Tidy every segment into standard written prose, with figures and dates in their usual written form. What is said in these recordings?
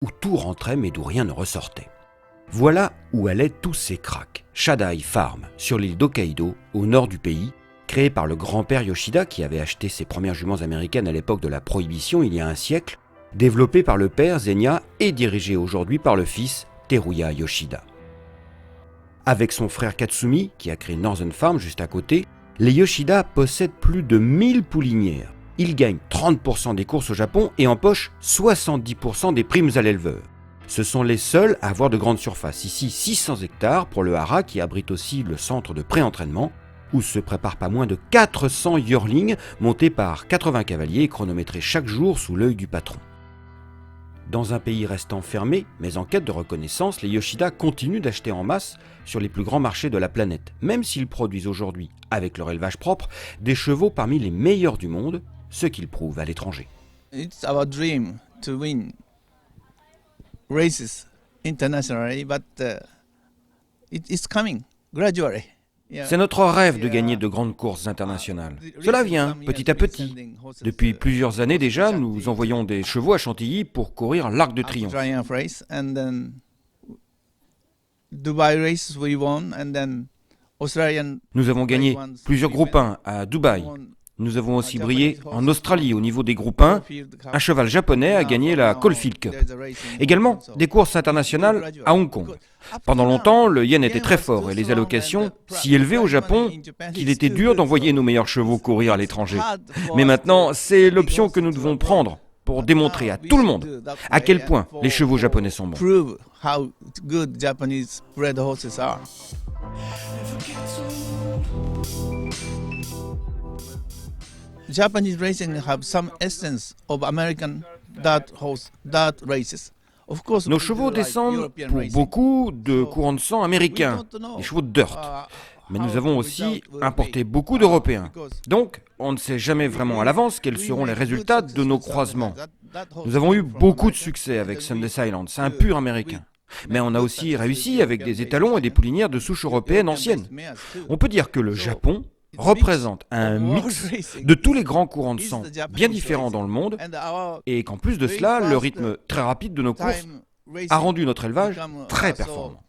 où tout rentrait mais d'où rien ne ressortait. Voilà où allaient tous ces cracks. Shadai Farm, sur l'île d'Hokkaido, au nord du pays, créée par le grand-père Yoshida qui avait acheté ses premières juments américaines à l'époque de la Prohibition il y a un siècle, développée par le père Zenya et dirigée aujourd'hui par le fils Teruya Yoshida. Avec son frère Katsumi, qui a créé Northern Farm juste à côté, les Yoshida possèdent plus de 1000 poulinières. Ils gagnent 30% des courses au Japon et empochent 70% des primes à l'éleveur. Ce sont les seuls à avoir de grandes surfaces, ici 600 hectares pour le hara qui abrite aussi le centre de pré-entraînement, où se préparent pas moins de 400 yearlings montés par 80 cavaliers et chronométrés chaque jour sous l'œil du patron. Dans un pays restant fermé, mais en quête de reconnaissance, les Yoshida continuent d'acheter en masse sur les plus grands marchés de la planète, même s'ils produisent aujourd'hui, avec leur élevage propre, des chevaux parmi les meilleurs du monde, ce qu'ils prouvent à l'étranger. It's our dream to win races internationally, but it's coming gradually. C'est notre rêve de gagner de grandes courses internationales. Cela vient petit à petit. Depuis plusieurs années déjà, nous envoyons des chevaux à Chantilly pour courir l'Arc de Triomphe. Nous avons gagné plusieurs groupes 1 à Dubaï. Nous avons aussi brillé en Australie au niveau des groupes 1. Un cheval japonais a gagné la Caulfield Cup. Également des courses internationales à Hong Kong. Pendant longtemps, le yen était très fort et les allocations si élevées au Japon qu'il était dur d'envoyer nos meilleurs chevaux courir à l'étranger. Mais maintenant, c'est l'option que nous devons prendre pour démontrer à tout le monde à quel point les chevaux japonais sont bons. Japanese racing have some essence of American dirt races. Of course, nos chevaux descendent pour beaucoup de courants de sang américains, des chevaux de dirt. Mais nous avons aussi importé beaucoup d'Européens. Donc, on ne sait jamais vraiment à l'avance quels seront les résultats de nos croisements. Nous avons eu beaucoup de succès avec Sunday Silence, c'est un pur américain. Mais on a aussi réussi avec des étalons et des poulinières de souche européenne ancienne. On peut dire que le Japon représente un mix de tous les grands courants de sang bien différents dans le monde et qu'en plus de cela, le rythme très rapide de nos courses a rendu notre élevage très performant.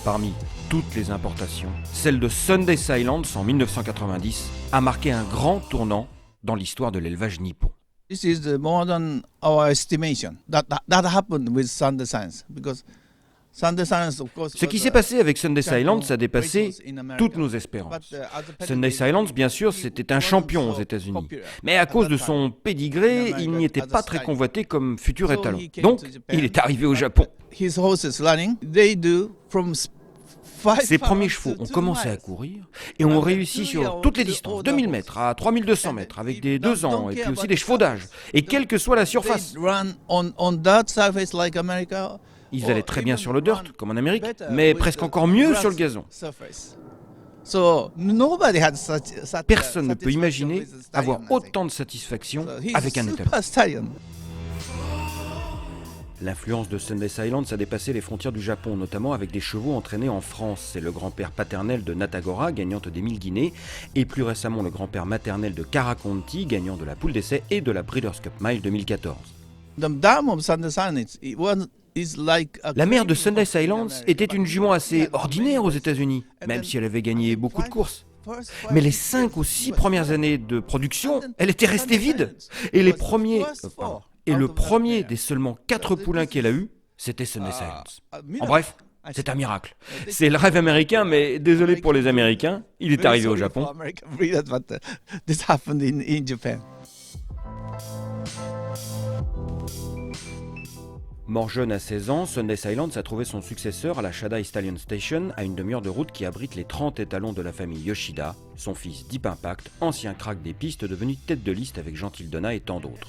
Parmi toutes les importations, celle de Sunday Silence en 1990 a marqué un grand tournant dans l'histoire de l'élevage nippon. This is more than our estimation. That happened with Sunday Silence because ce qui s'est passé avec Sunday Silence a dépassé toutes nos espérances. Sunday Silence, bien sûr, c'était un champion aux États-Unis. Mais à cause de son pédigré, il n'y était pas très convoité comme futur étalon. Donc, il est arrivé au Japon. Ses premiers chevaux ont commencé à courir et ont réussi sur toutes les distances, 2000 mètres à 3200 mètres, avec des 2 ans et puis aussi des chevaux d'âge. Et quelle que soit la surface. Ils allaient très bien sur le dirt, comme en Amérique, mais presque encore mieux sur le gazon. Personne ne peut imaginer avoir autant de satisfaction avec un étalon. L'influence de Sunday Silence a dépassé les frontières du Japon, notamment avec des chevaux entraînés en France. C'est le grand-père paternel de Natagora, gagnante des 1000 guinées, et plus récemment le grand-père maternel de Karakonti, gagnant de la poule d'essai et de la Breeders' Cup Mile 2014. La mère de Sunday Silence était une jument assez ordinaire aux États-Unis, même si elle avait gagné beaucoup de courses. Mais les 5 ou 6 premières années de production, elle était restée vide. Et le premier des seulement 4 poulains qu'elle a eu, c'était Sunday Silence. En bref, c'est un miracle. C'est le rêve américain, mais désolé pour les Américains, il est arrivé au Japon. Mort jeune à 16 ans, Sunday Silence a trouvé son successeur à la Shadai Stallion Station, à une demi-heure de route qui abrite les 30 étalons de la famille Yoshida, son fils Deep Impact, ancien crack des pistes devenu tête de liste avec Gentil Donna et tant d'autres.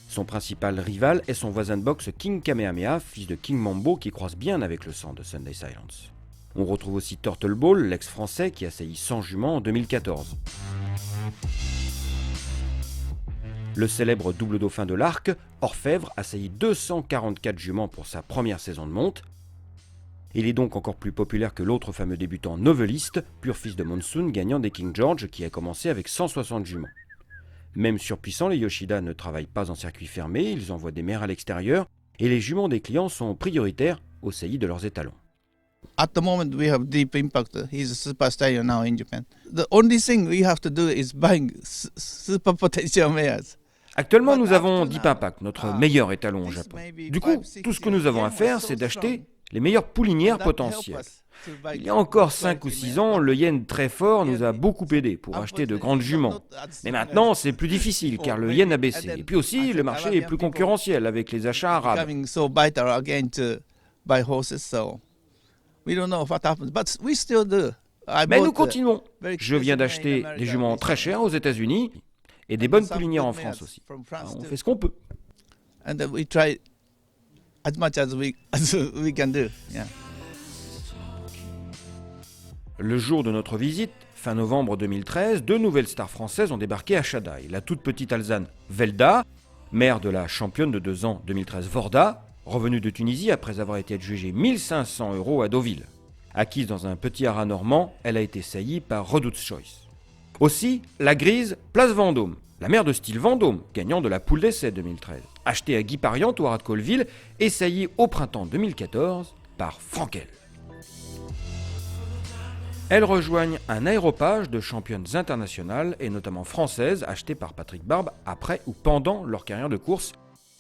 Son principal rival est son voisin de boxe King Kamehameha, fils de King Mambo, qui croise bien avec le sang de Sunday Silence. On retrouve aussi Turtle Ball, l'ex-français qui a sailli 100 juments en 2014. Le célèbre double dauphin de l'Arc, Orfèvre, a sailli 244 juments pour sa première saison de monte. Il est donc encore plus populaire que l'autre fameux débutant Novelist, pur fils de Monsoon, gagnant des King George, qui a commencé avec 160 juments. Même surpuissants, les Yoshida ne travaillent pas en circuit fermé, ils envoient des mères à l'extérieur et les juments des clients sont prioritaires aux saillies de leurs étalons. At the moment, we have Deep Impact. He's a super stallion now in Japan. The only thing we have to do is buying super potential mares. Actuellement, nous avons Deep Impact, notre meilleur étalon au Japon. Du coup, tout ce que nous avons à faire, c'est d'acheter les meilleures poulinières potentielles. Il y a encore 5 ou 6 ans, le yen très fort nous a beaucoup aidé pour acheter de grandes juments. Mais maintenant, c'est plus difficile car le yen a baissé. Et puis aussi, le marché est plus concurrentiel avec les achats arabes. Mais nous continuons. Je viens d'acheter des juments très chers aux États-Unis et des bonnes poulinières en France aussi. Alors, on fait ce qu'on peut. Le jour de notre visite, fin novembre 2013, 2 nouvelles stars françaises ont débarqué à Shadaï. La toute petite Alzane Velda, mère de la championne de 2 ans 2013 Vorda, revenue de Tunisie après avoir été adjugée 1 500 € à Deauville. Acquise dans un petit haras normand, elle a été saillie par Redoute's Choice. Aussi, la grise Place Vendôme, la mère de style Vendôme, gagnant de la poule d'essai 2013, achetée à Guy Pariant au haras de Colleville et saillie au printemps 2014 par Frankel. Elles rejoignent un aéropage de championnes internationales et notamment françaises achetées par Patrick Barbe après ou pendant leur carrière de course,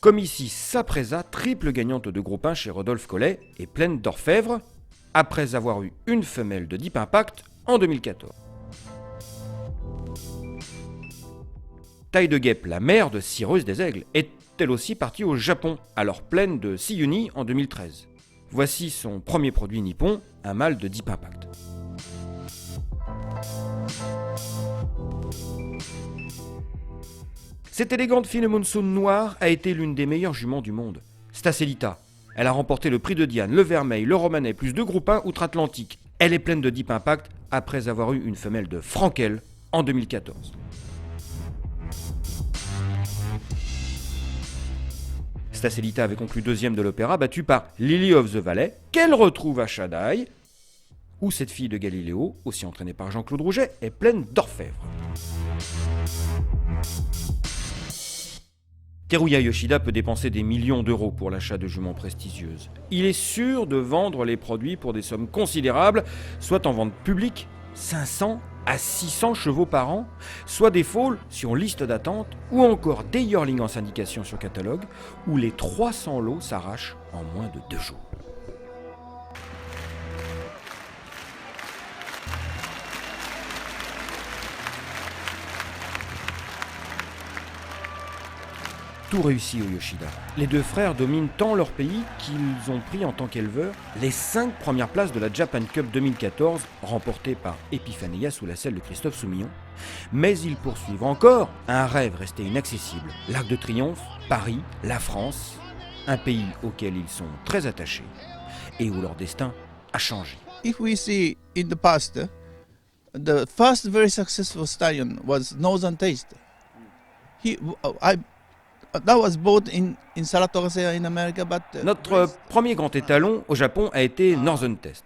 comme ici Sapresa, triple gagnante de groupe 1 chez Rodolphe Collet et pleine d'orfèvre, après avoir eu une femelle de Deep Impact en 2014. Taille de Guêpe, la mère de Cireuse des Aigles, est elle aussi partie au Japon, alors pleine de Siyuni en 2013. Voici son premier produit nippon, un mâle de Deep Impact. Cette élégante fine monsoon noire a été l'une des meilleures juments du monde. Stacelita. Elle a remporté le prix de Diane, le Vermeil, le Romanais, plus 2 groupes 1 outre-Atlantique. Elle est pleine de Deep Impact après avoir eu une femelle de Frankel en 2014. Stacelita avait conclu 2e de l'Opéra, battue par Lily of the Valley, qu'elle retrouve à Shadaï, où cette fille de Galiléo, aussi entraînée par Jean-Claude Rouget, est pleine d'orfèvre. Teruya Yoshida peut dépenser des millions d'euros pour l'achat de juments prestigieuses. Il est sûr de vendre les produits pour des sommes considérables, soit en vente publique, 500 à 600 chevaux par an, soit des foals sur liste d'attente, ou encore des yearlings en syndication sur catalogue, où les 300 lots s'arrachent en moins de 2 jours. Tout réussit aux Yoshida. Les 2 frères dominent tant leur pays qu'ils ont pris en tant qu'éleveurs les 5 premières places de la Japan Cup 2014, remportée par Epifania sous la selle de Christophe Soumillon. Mais ils poursuivent encore un rêve resté inaccessible. L'Arc de Triomphe, Paris, la France, un pays auquel ils sont très attachés et où leur destin a changé. If we see in the past, the first very successful stallion was Northern Taste. That was bought in Saratoga in America, but Notre premier grand étalon au Japon a été Northern Test.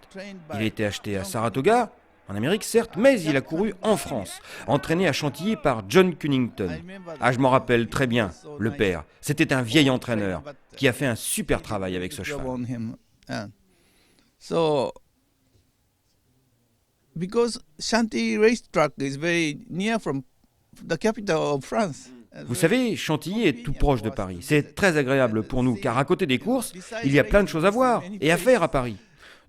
Il a été acheté à Saratoga, en Amérique certes, mais il a couru en France, entraîné à Chantilly par John Cunnington. Ah, je m'en rappelle très bien, le père. C'était un vieil entraîneur qui a fait un super travail avec ce cheval. So, because Chantilly racetrack is very near from the capital of France. Vous savez, Chantilly est tout proche de Paris. C'est très agréable pour nous, car à côté des courses, il y a plein de choses à voir et à faire à Paris.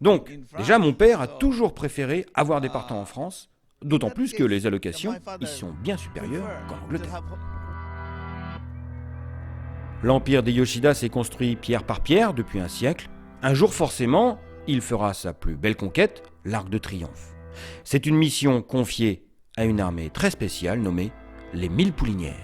Donc, déjà, mon père a toujours préféré avoir des partants en France, d'autant plus que les allocations y sont bien supérieures qu'en Angleterre. L'empire des Yoshida s'est construit pierre par pierre depuis un siècle. Un jour, forcément, il fera sa plus belle conquête, l'Arc de Triomphe. C'est une mission confiée à une armée très spéciale nommée les 1000 poulinières.